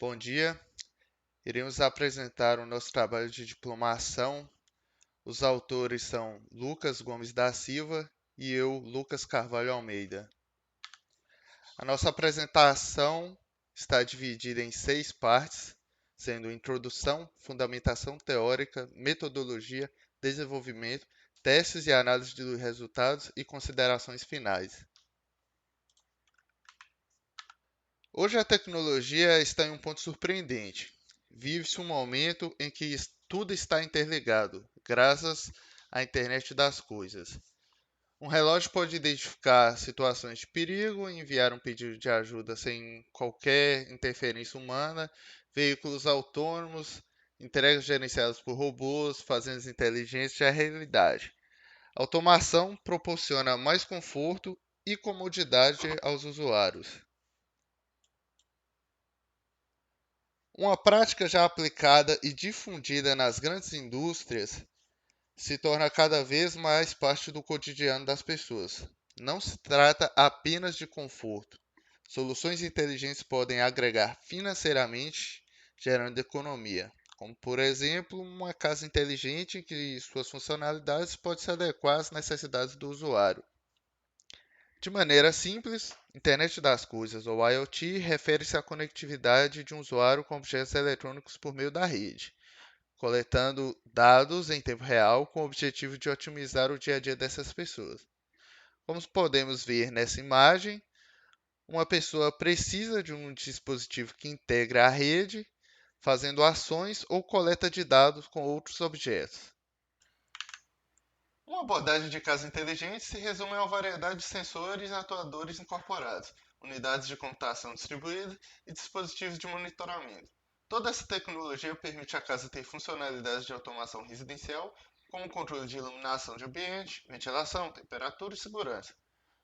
Bom dia. Iremos apresentar o nosso trabalho de diplomação. Os autores são Lucas Gomes da Silva e eu, Lucas Carvalho Almeida. A nossa apresentação está dividida em 6 partes, sendo introdução, fundamentação teórica, metodologia, desenvolvimento, testes e análise de resultados e considerações finais. Hoje a tecnologia está em um ponto surpreendente. Vive-se um momento em que tudo está interligado, graças à internet das coisas. Um relógio pode identificar situações de perigo e enviar um pedido de ajuda sem qualquer interferência humana, veículos autônomos, entregas gerenciadas por robôs, fazendas inteligentes é a realidade. A automação proporciona mais conforto e comodidade aos usuários. Uma prática já aplicada e difundida nas grandes indústrias se torna cada vez mais parte do cotidiano das pessoas. Não se trata apenas de conforto. Soluções inteligentes podem agregar financeiramente, gerando economia, como por exemplo, uma casa inteligente em que suas funcionalidades podem se adequar às necessidades do usuário. De maneira simples, Internet das Coisas, ou IoT, refere-se à conectividade de um usuário com objetos eletrônicos por meio da rede, coletando dados em tempo real com o objetivo de otimizar o dia a dia dessas pessoas. Como podemos ver nessa imagem, uma pessoa precisa de um dispositivo que integre a rede, fazendo ações ou coleta de dados com outros objetos. Uma abordagem de casa inteligente se resume a uma variedade de sensores e atuadores incorporados, unidades de computação distribuídas e dispositivos de monitoramento. Toda essa tecnologia permite à casa ter funcionalidades de automação residencial, como controle de iluminação de ambiente, ventilação, temperatura e segurança.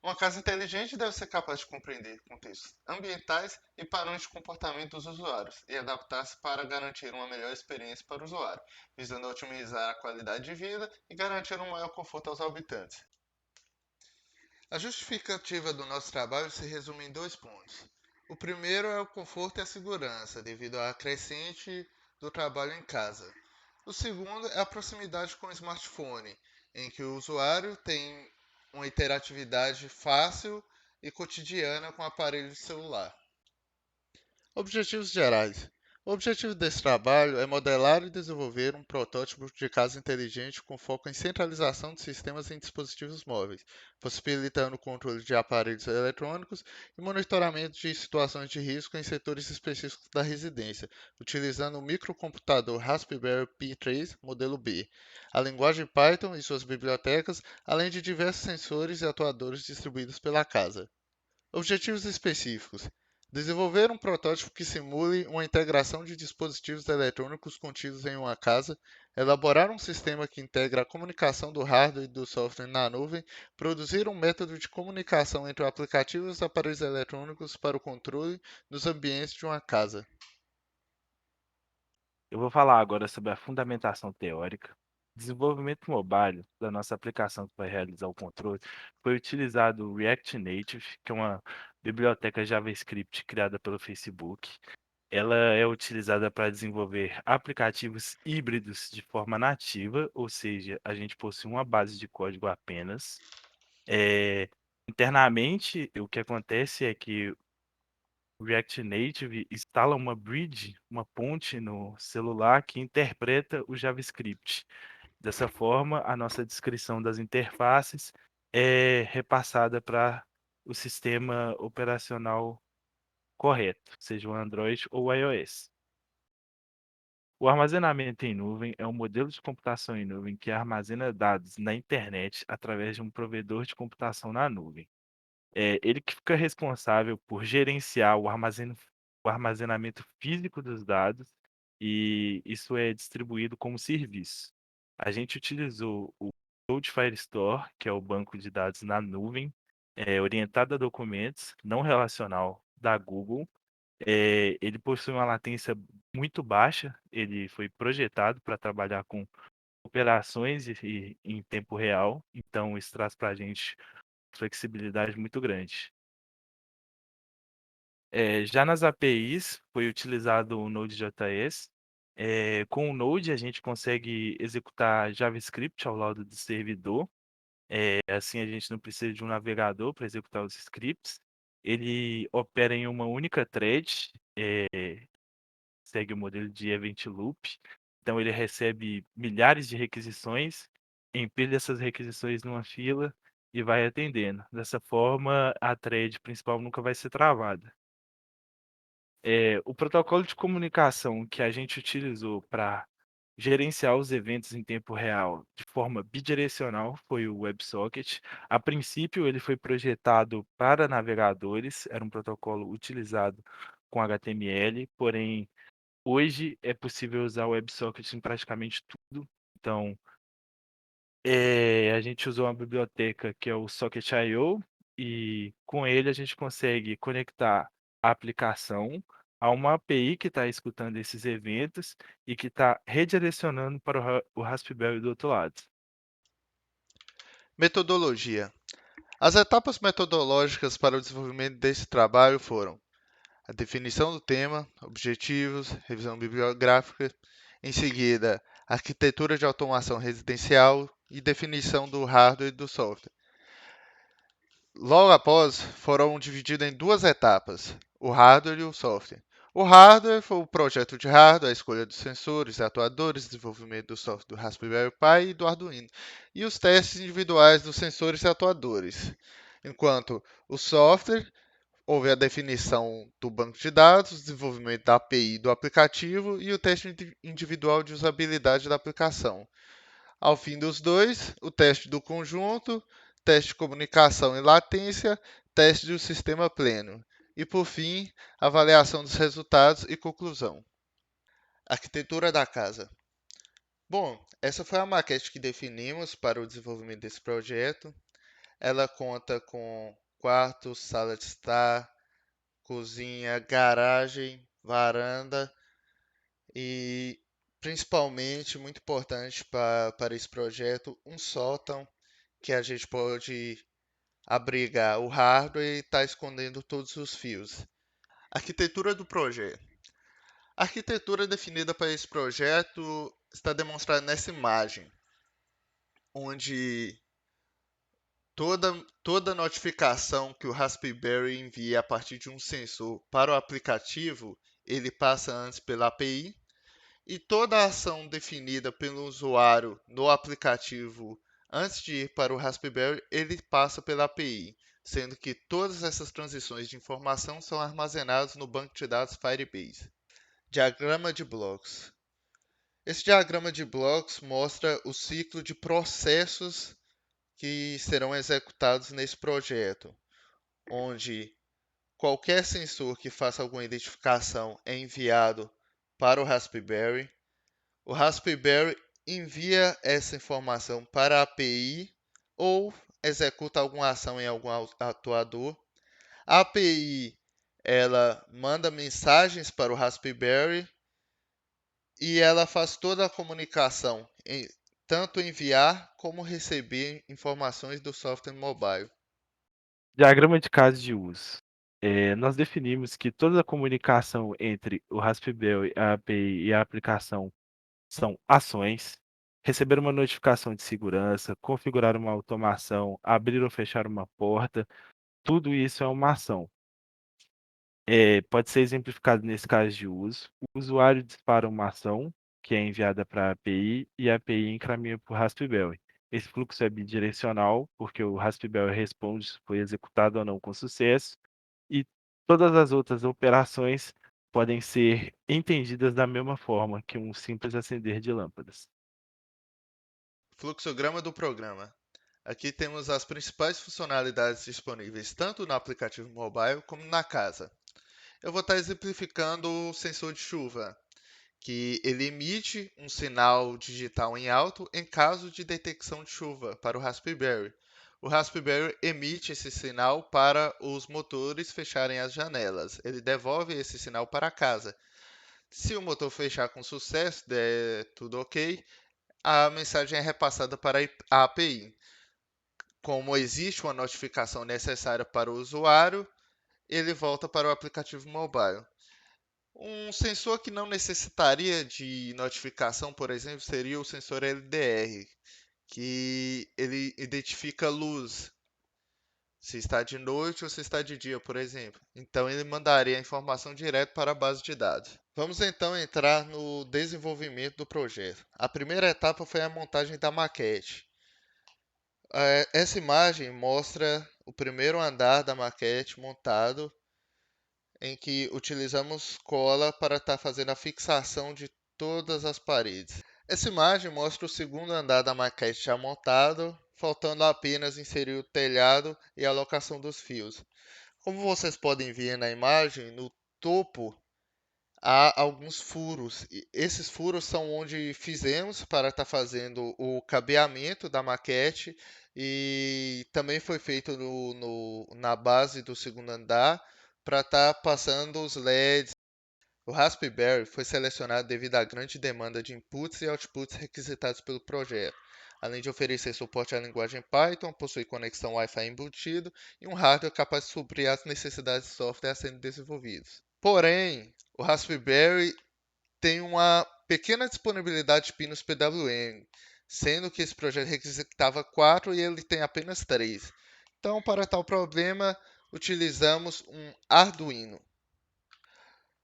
Uma casa inteligente deve ser capaz de compreender contextos ambientais e padrões de comportamento dos usuários e adaptar-se para garantir uma melhor experiência para o usuário, visando otimizar a qualidade de vida e garantir um maior conforto aos habitantes. A justificativa do nosso trabalho se resume em 2 pontos. O primeiro é o conforto e a segurança, devido à crescente do trabalho em casa. O segundo é a proximidade com o smartphone, em que o usuário tem uma interatividade fácil e cotidiana com o aparelho celular. Objetivos gerais. O objetivo desse trabalho é modelar e desenvolver um protótipo de casa inteligente com foco em centralização de sistemas em dispositivos móveis, possibilitando o controle de aparelhos eletrônicos e monitoramento de situações de risco em setores específicos da residência, utilizando o microcomputador Raspberry Pi 3 modelo B, a linguagem Python e suas bibliotecas, além de diversos sensores e atuadores distribuídos pela casa. Objetivos específicos: desenvolver um protótipo que simule uma integração de dispositivos eletrônicos contidos em uma casa, elaborar um sistema que integra a comunicação do hardware e do software na nuvem, produzir um método de comunicação entre o aplicativo e os aparelhos eletrônicos para o controle dos ambientes de uma casa. Eu vou falar agora sobre a fundamentação teórica. Desenvolvimento mobile da nossa aplicação que vai realizar o controle foi utilizado o React Native, que é uma biblioteca JavaScript criada pelo Facebook. Ela é utilizada para desenvolver aplicativos híbridos de forma nativa, ou seja, a gente possui uma base de código apenas. Eh, Internamente, o que acontece é que o React Native instala uma bridge, uma ponte no celular que interpreta o JavaScript. Dessa forma, a nossa descrição das interfaces é repassada para o sistema operacional correto, seja o Android ou o iOS. O armazenamento em nuvem é um modelo de computação em nuvem que armazena dados na internet através de um provedor de computação na nuvem. Ele que fica responsável por gerenciar o armazenamento físico dos dados, e isso é distribuído como serviço. A gente utilizou o Cloudflare Store, que é o banco de dados na nuvem, orientado a documentos, não relacional da Google. Ele possui uma latência muito baixa, ele foi projetado para trabalhar com operações e em tempo real, então isso traz para a gente flexibilidade muito grande. Já nas APIs foi utilizado o Node.js. Com o Node a gente consegue executar JavaScript ao lado do servidor. Assim a gente não precisa de um navegador para executar os scripts. Ele opera em uma única thread, segue o modelo de Event Loop. Então ele recebe milhares de requisições, empilha essas requisições numa fila e vai atendendo. Dessa forma, a thread principal nunca vai ser travada. O protocolo de comunicação que a gente utilizou para gerenciar os eventos em tempo real de forma bidirecional foi o WebSocket. A princípio, ele foi projetado para navegadores, era um protocolo utilizado com HTML, porém, hoje é possível usar o WebSocket em praticamente tudo. Então, a gente usou uma biblioteca que é o Socket.io e com ele a gente consegue conectar a aplicação a uma API que está escutando esses eventos e que está redirecionando para o Raspberry do outro lado. Metodologia. As etapas metodológicas para o desenvolvimento desse trabalho foram a definição do tema, objetivos, revisão bibliográfica, em seguida, arquitetura de automação residencial e definição do hardware e do software. Logo após, foram divididos em duas etapas, o hardware e o software. O hardware foi o projeto de hardware, a escolha dos sensores, atuadores, desenvolvimento do software do Raspberry Pi e do Arduino, e os testes individuais dos sensores e atuadores. Enquanto o software houve a definição do banco de dados, desenvolvimento da API do aplicativo e o teste individual de usabilidade da aplicação. Ao fim dos dois, o teste do conjunto, teste de comunicação e latência, teste do sistema pleno. E, por fim, avaliação dos resultados e conclusão. Arquitetura da casa. Bom, essa foi a maquete que definimos para o desenvolvimento desse projeto. Ela conta com quarto, sala de estar, cozinha, garagem, varanda e, principalmente, muito importante para esse projeto, um sótão que a gente pode abrigar o hardware e estar escondendo todos os fios. Arquitetura do projeto. A arquitetura definida para esse projeto está demonstrada nessa imagem, onde toda notificação que o Raspberry envia a partir de um sensor para o aplicativo, ele passa antes pela API, e toda a ação definida pelo usuário no aplicativo antes de ir para o Raspberry, ele passa pela API, sendo que todas essas transições de informação são armazenadas no banco de dados Firebase. Diagrama de blocos. Esse diagrama de blocos mostra o ciclo de processos que serão executados nesse projeto, onde qualquer sensor que faça alguma identificação é enviado para o Raspberry. O Raspberry envia essa informação para a API ou executa alguma ação em algum atuador. A API ela manda mensagens para o Raspberry e ela faz toda a comunicação, tanto enviar como receber informações do software mobile. Diagrama de caso de uso. Nós definimos que toda a comunicação entre o Raspberry, a API e a aplicação são ações. Receber uma notificação de segurança, configurar uma automação, abrir ou fechar uma porta, tudo isso é uma ação. Pode ser exemplificado nesse caso de uso. O usuário dispara uma ação, que é enviada para a API, e a API encaminha para o Raspberry. Esse fluxo é bidirecional, porque o Raspberry responde se foi executado ou não com sucesso, e todas as outras operações podem ser entendidas da mesma forma que um simples acender de lâmpadas. Fluxograma do programa. Aqui temos as principais funcionalidades disponíveis tanto no aplicativo mobile como na casa. Eu vou estar exemplificando o sensor de chuva, que ele emite um sinal digital em alto em caso de detecção de chuva para o Raspberry. O Raspberry emite esse sinal para os motores fecharem as janelas. Ele devolve esse sinal para a casa. Se o motor fechar com sucesso, der tudo ok, a mensagem é repassada para a API. Como existe uma notificação necessária para o usuário, ele volta para o aplicativo mobile. Um sensor que não necessitaria de notificação, por exemplo, seria o sensor LDR, que ele identifica luz, se está de noite ou se está de dia, por exemplo. Então ele mandaria a informação direto para a base de dados. Vamos então entrar no desenvolvimento do projeto. A primeira etapa foi a montagem da maquete. Essa imagem mostra o primeiro andar da maquete montado, em que utilizamos cola para estar fazendo a fixação de todas as paredes. Essa imagem mostra o segundo andar da maquete já montado, faltando apenas inserir o telhado e a alocação dos fios. Como vocês podem ver na imagem, no topo há alguns furos. E esses furos são onde fizemos para estar fazendo o cabeamento da maquete e também foi feito na base do segundo andar para estar passando os LEDs. O Raspberry foi selecionado devido à grande demanda de inputs e outputs requisitados pelo projeto, além de oferecer suporte à linguagem Python, possui conexão Wi-Fi embutido e um hardware capaz de suprir as necessidades de software a serem desenvolvidos. Porém, o Raspberry tem uma pequena disponibilidade de pinos PWM, sendo que esse projeto requisitava 4 e ele tem apenas 3. Então, para tal problema, utilizamos um Arduino.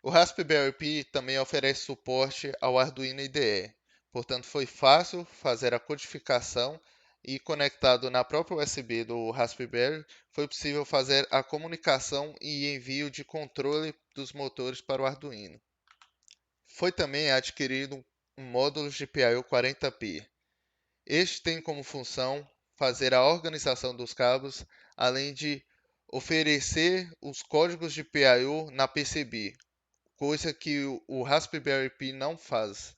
O Raspberry Pi também oferece suporte ao Arduino IDE, portanto foi fácil fazer a codificação e conectado na própria USB do Raspberry, foi possível fazer a comunicação e envio de controle dos motores para o Arduino. Foi também adquirido um módulo GPIO 40p. Este tem como função fazer a organização dos cabos, além de oferecer os códigos de PIO na PCB, coisa que o Raspberry Pi não faz.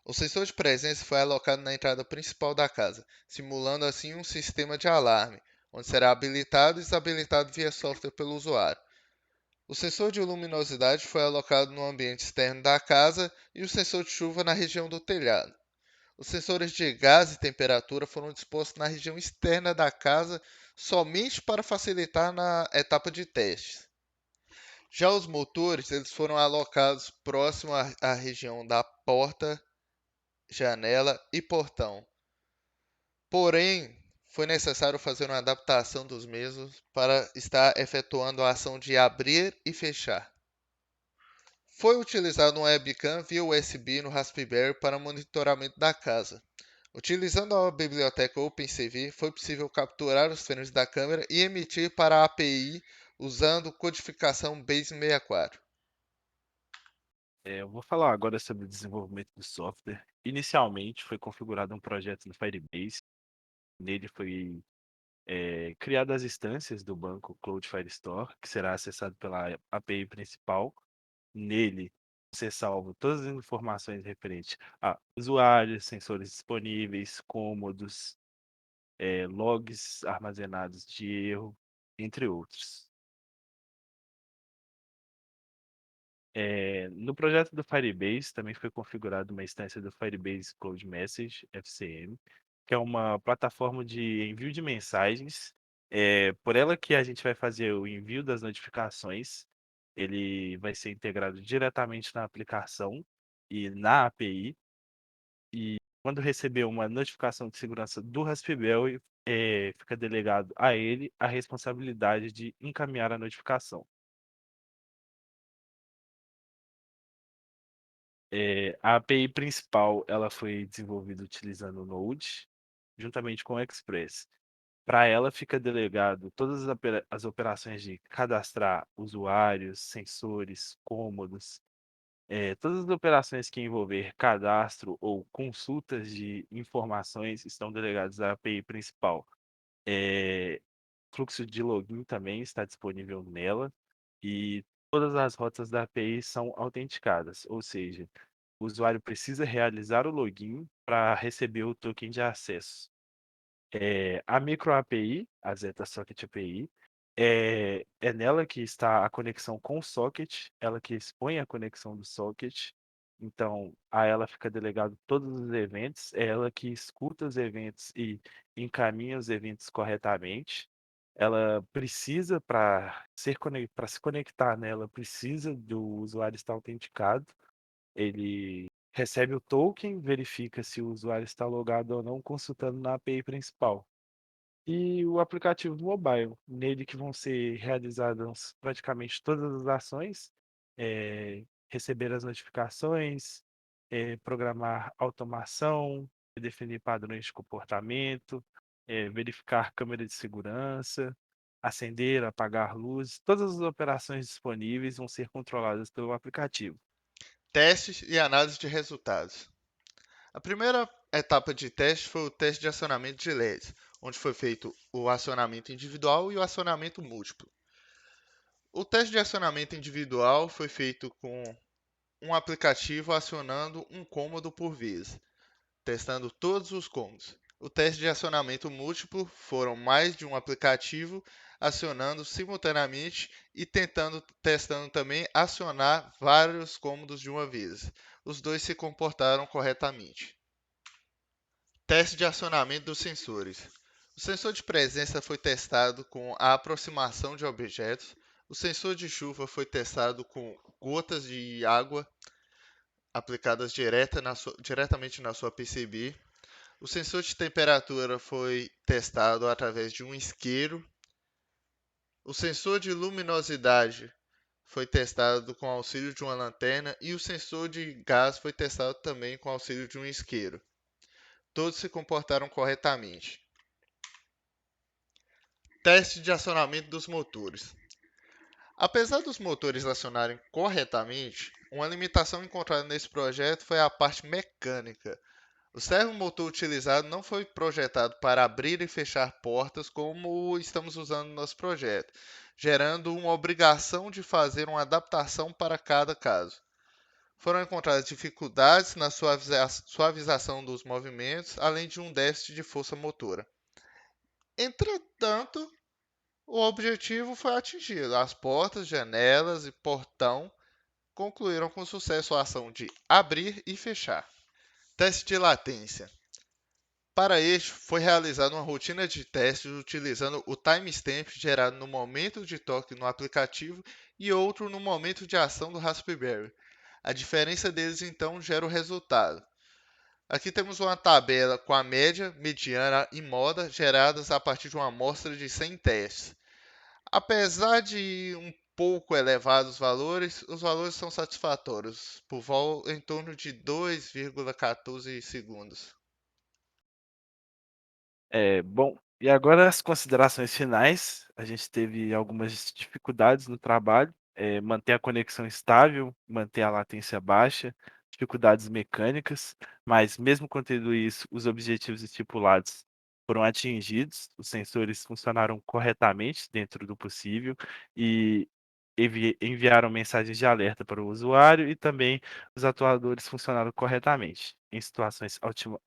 O sensor de presença foi alocado na entrada principal da casa, simulando assim um sistema de alarme, onde será habilitado e desabilitado via software pelo usuário. O sensor de luminosidade foi alocado no ambiente externo da casa e o sensor de chuva na região do telhado. Os sensores de gás e temperatura foram dispostos na região externa da casa somente para facilitar na etapa de testes. Já os motores, eles foram alocados próximo à região da porta, janela e portão. Porém, foi necessário fazer uma adaptação dos mesmos para estar efetuando a ação de abrir e fechar. Foi utilizado um webcam via USB no Raspberry para monitoramento da casa. Utilizando a biblioteca OpenCV, foi possível capturar os frames da câmera e emitir para a API usando codificação Base64. Eu vou falar agora sobre o desenvolvimento do software. Inicialmente foi configurado um projeto no Firebase. Nele foi criado as instâncias do banco Cloud Firestore, que será acessado pela API principal. Nele, você salva todas as informações referentes a usuários, sensores disponíveis, cômodos, logs armazenados de erro, entre outros. No projeto do Firebase também foi configurada uma instância do Firebase Cloud Message, FCM, que é uma plataforma de envio de mensagens. Por ela que a gente vai fazer o envio das notificações. Ele vai ser integrado diretamente na aplicação e na API. E quando receber uma notificação de segurança do Raspberry, fica delegado a ele a responsabilidade de encaminhar a notificação. A API principal ela foi desenvolvida utilizando o Node, juntamente com o Express. Para ela fica delegado todas as operações de cadastrar usuários, sensores, cômodos, todas as operações que envolver cadastro ou consultas de informações estão delegadas à API principal. É, Fluxo de login também está disponível nela e todas as rotas da API são autenticadas, ou seja, o usuário precisa realizar o login para receber o token de acesso. A micro API, a Zeta Socket API, é nela que está a conexão com o socket, ela que expõe a conexão do socket. Então, a ela fica delegado todos os eventos, é ela que escuta os eventos e encaminha os eventos corretamente. ela precisa para se conectar nela, precisa do usuário estar autenticado. Ele recebe o token, verifica se o usuário está logado ou não, consultando na API principal. E o aplicativo mobile, nele que vão ser realizadas praticamente todas as ações, receber as notificações, programar automação, definir padrões de comportamento, verificar câmera de segurança, acender, apagar luzes, todas as operações disponíveis vão ser controladas pelo aplicativo. Testes e análise de resultados. A primeira etapa de teste foi o teste de acionamento de LEDs, onde foi feito o acionamento individual e o acionamento múltiplo. O teste de acionamento individual foi feito com um aplicativo acionando um cômodo por vez, testando todos os cômodos. O teste de acionamento múltiplo foram mais de um aplicativo acionando simultaneamente e testando também acionar vários cômodos de uma vez. Os dois se comportaram corretamente. Teste de acionamento dos sensores. O sensor de presença foi testado com a aproximação de objetos. O sensor de chuva foi testado com gotas de água aplicadas diretamente na sua PCB. O sensor de temperatura foi testado através de um isqueiro. O sensor de luminosidade foi testado com auxílio de uma lanterna e o sensor de gás foi testado também com auxílio de um isqueiro. Todos se comportaram corretamente. Teste de acionamento dos motores. Apesar dos motores acionarem corretamente, uma limitação encontrada nesse projeto foi a parte mecânica. O servomotor utilizado não foi projetado para abrir e fechar portas como estamos usando no nosso projeto, gerando uma obrigação de fazer uma adaptação para cada caso. Foram encontradas dificuldades na suavização dos movimentos, além de um déficit de força motora. Entretanto, o objetivo foi atingido. As portas, janelas e portão concluíram com sucesso a ação de abrir e fechar. Teste de latência. Para este, foi realizada uma rotina de testes utilizando o timestamp gerado no momento de toque no aplicativo e outro no momento de ação do Raspberry. A diferença deles então gera o resultado. Aqui temos uma tabela com a média, mediana e moda geradas a partir de uma amostra de 100 testes. Apesar de um pouco elevados os valores são satisfatórios, em torno de 2,14 segundos. Bom, e agora as considerações finais. A gente teve algumas dificuldades no trabalho, manter a conexão estável, manter a latência baixa, dificuldades mecânicas, mas mesmo com tudo isso, os objetivos estipulados foram atingidos, os sensores funcionaram corretamente dentro do possível e enviaram mensagens de alerta para o usuário e também os atuadores funcionaram corretamente em situações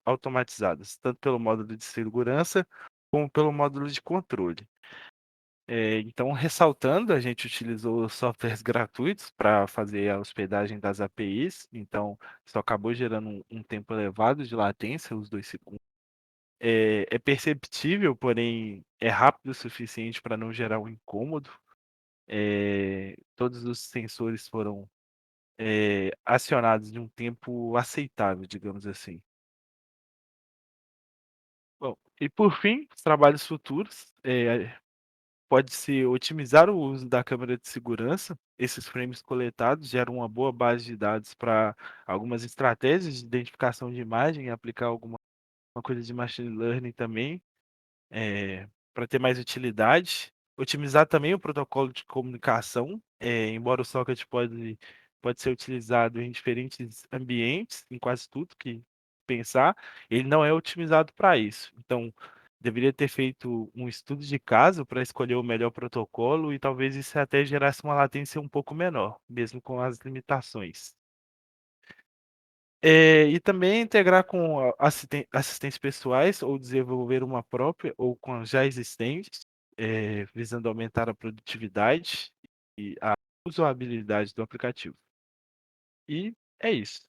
automatizadas, tanto pelo módulo de segurança como pelo módulo de controle. Então, ressaltando, a gente utilizou softwares gratuitos para fazer a hospedagem das APIs, então isso acabou gerando um tempo elevado de latência, os 2 segundos. É perceptível, porém é rápido o suficiente para não gerar um incômodo. Todos os sensores foram acionados em um tempo aceitável, digamos assim. Bom, e por fim, os trabalhos futuros, pode-se otimizar o uso da câmera de segurança. Esses frames coletados geram uma boa base de dados para algumas estratégias de identificação de imagem e aplicar alguma uma coisa de machine learning também. Para ter mais utilidade, otimizar também o protocolo de comunicação, embora o socket pode ser utilizado em diferentes ambientes, em quase tudo que pensar, ele não é otimizado para isso. Então, deveria ter feito um estudo de caso para escolher o melhor protocolo e talvez isso até gerasse uma latência um pouco menor, mesmo com as limitações. E também integrar com assistentes pessoais ou desenvolver uma própria ou com as já existentes, visando aumentar a produtividade e a usabilidade do aplicativo. E é isso.